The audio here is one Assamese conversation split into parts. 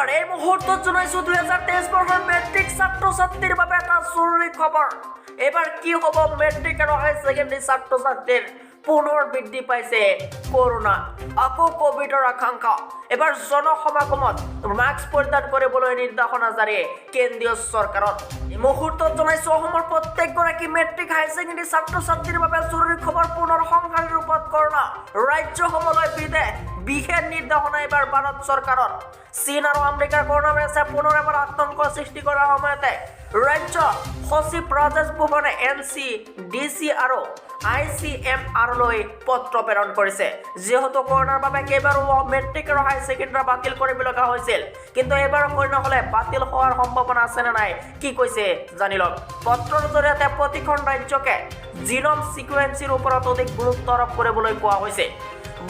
নমস্কাৰ, এই মুহূৰ্তত জনাইছো 2023 বৰ্ষৰ মেট্ৰিক ছাত্ৰ ছাত্ৰীৰ বাবে এটা জৰুৰী খবৰ। এবাৰ কি হ'ব মেট্ৰিক আৰু হাই ছেকেণ্ডাৰী ছাত্ৰ ছাত্ৰীৰ? পুনৰ বৃদ্ধি পাইছে কৰোনা, আকৌ কোভিডৰ আশংকা। এবাৰ জনসমাগমত মাস্ক পৰিধান কৰিবলৈ নিৰ্দেশনা জাৰি কেন্দ্ৰীয় চৰকাৰৰ। এই মুহূৰ্তত জনাইছো অসমৰ প্ৰত্যেকগৰাকী মেট্ৰিক হাই ছেকেণ্ডাৰী ছাত্ৰ ছাত্ৰীৰ বাবে জৰুৰী খবৰ। পুনৰ সংহাৰী ৰূপত কৰোনা, ৰাজ্যসমূহলৈ বিশেষ নিৰ্দেশনা এবাৰ ভাৰত চৰকাৰৰ। চীন আৰু আমেৰিকাৰ কৰোনা ভাইৰাছে পুনৰ এবাৰ আতংক সৃষ্টি কৰাৰ সময়তে ৰাজ্য সচিব ৰাজেশ ভূষণে NCDC আৰু ICMR-লৈ পত্ৰ প্ৰেৰণ কৰিছে। যিহেতু কৰোনাৰ বাবে কেইবাৰো মেট্ৰিক আৰু হাই ছেকেণ্ডাৰী বাতিল কৰিবলগা হৈছিল, কিন্তু এইবাৰ কৰি নহ'লে বাতিল হোৱাৰ সম্ভাৱনা আছে নে নাই, কি কৈছে জানি লওক। পত্ৰৰ জৰিয়তে প্ৰতিখন ৰাজ্যকে জিন'ম ছিকুৱেন্সিৰ ওপৰত অধিক গুৰুত্ব আৰোপ কৰিবলৈ কোৱা হৈছে।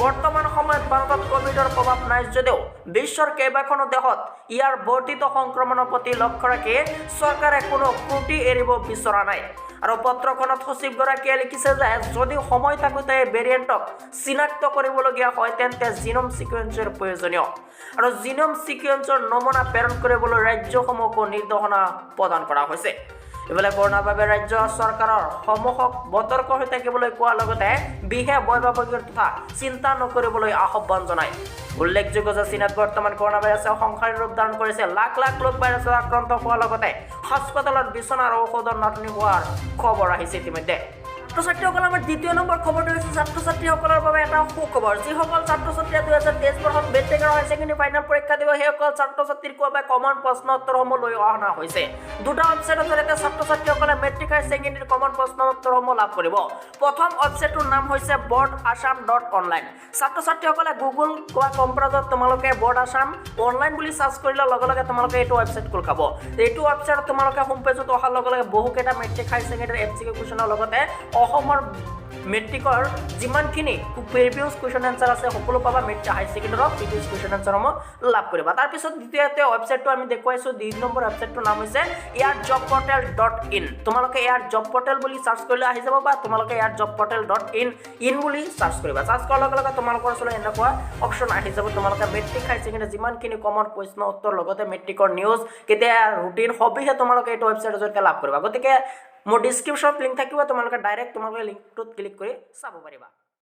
বৰ্তমান সময়ত ভাৰতত কোভিডৰ প্ৰভাৱ নাই যদিও বিশ্বৰ কেইবাখনো দেশত ইয়াৰ বৰ্ধিত সংক্ৰমণৰ প্ৰতি লক্ষ্য ৰাখি চৰকাৰে কোনো ত্ৰুটি এৰিব বিচৰা নাই। আৰু পত্ৰখনত সচিবগৰাকীয়ে লিখিছে যে যদি সময় থাকোঁতে ভেৰিয়েণ্টক চিনাক্ত কৰিবলগীয়া হয় তেন্তে জিন'ম ছিকুৱেন্সৰ প্ৰয়োজনীয়। আৰু জিন'ম ছিকুৱেন্সৰ নমুনা প্ৰেৰণ কৰিবলৈ ৰাজ্যসমূহকো নিৰ্দেশনা প্ৰদান কৰা হৈছে। ইফালে কৰোনাৰ বাবে ৰাজ্য চৰকাৰৰ সমূহক সতৰ্ক হৈ থাকিবলৈ কোৱাৰ লগতে বিশেষ বৈভাৱিক তথা চিন্তা নকৰিবলৈ আহ্বান জনায়। উল্লেখযোগ্য যে চীনত বৰ্তমান কৰোনা ভাইৰাছে সংসাৰী ৰূপ ধাৰণ কৰিছে। লাখ লাখ লোক ভাইৰাছত আক্ৰান্ত হোৱাৰ লগতে হাস্পতালত বিচনা আৰু ঔষধৰ নাটনি হোৱাৰ খবৰ আহিছে ইতিমধ্যে। ছাত্ৰ ছাত্ৰীসকল, আমাৰ দ্বিতীয় নম্বৰ খবৰটো হৈছে ছাত্ৰ ছাত্ৰীসকলৰ বাবে এটা সুখবৰ। যিসকল ছাত্ৰ ছাত্ৰীয়ে 2023 বৰ্ষত মেট্ৰিক আৰু হাই ছেকেণ্ডাৰী ফাইনেল পৰীক্ষা দিব, সেইসকল ছাত্ৰ ছাত্ৰীৰ বাবে কমন প্ৰশ্ন উত্তৰসমূহ লৈ অনা হৈছে। দুটা ৱেবছাইটৰ জৰিয়তে ছাত্ৰ ছাত্ৰীসকলে মেট্ৰিক হাই ছেকেণ্ডাৰীৰ কমন প্ৰশ্ন উত্তৰসমূহ লাভ কৰিব। প্ৰথম ৱেবছাইটটোৰ নাম হৈছে boardassam.online। ছাত্ৰ ছাত্ৰীসকলে গুগল বা কম্পিউটাৰত তোমালোকে বৰ্ড আছাম অনলাইন বুলি চাৰ্চ কৰিলে লগে লগে তোমালোকে এইটো ৱেবছাইট খোল খাব। এইটো ৱেবছাইটত তোমালোকে হোম পেজত অহাৰ লগে লগে বহুকেইটা মেট্ৰিক হাই ছেকেণ্ডাৰী MCQ কুৱেশ্যনৰ লগতে অসমৰ মেট্ৰিকৰ যিমানখিনি প্ৰিভিয়াছ কুৱেশ্যন এনচাৰ আছে সকলো পাবা। মেট্ৰিক হাই ছেকেণ্ডাৰীৰ প্ৰিভিয়াছ কুৱেশ্যন এনচাৰসমূহ লাভ কৰিবা। তাৰপিছত দ্বিতীয়তে ৱেবছাইটটো আমি দেখুৱাইছোঁ। 2 নম্বৰ ৱেবছাইটটোৰ নাম হৈছে airjobportal.in। তোমালোকে এয়াৰ জব পৰ্টেল বুলি চাৰ্চ কৰিলে আহি যাব, বা তোমালোকে airjobportal.in বুলি চাৰ্চ কৰিবা। চাৰ্চ কৰাৰ লগে লগে তোমালোকৰ ওচৰলৈ এনেকুৱা অপশ্যন আহি যাব। তোমালোকে মেট্ৰিক হাই ছেকেণ্ডাৰী যিমানখিনি কমন প্ৰশ্ন উত্তৰ লগতে মেট্ৰিকৰ নিউজ কেতিয়া ৰুটিন সবিহে তোমালোকে এইটো ৱেবছাইটৰ জৰিয়তে লাভ কৰিবা। গতিকে মোৰ ডিছক্ৰিপশ্যনত লিংক থাকিব, তোমালোকে ডাইৰেক্ট তোমালোকে লিংকটোত ক্লিক কৰি চাব পাৰিবা।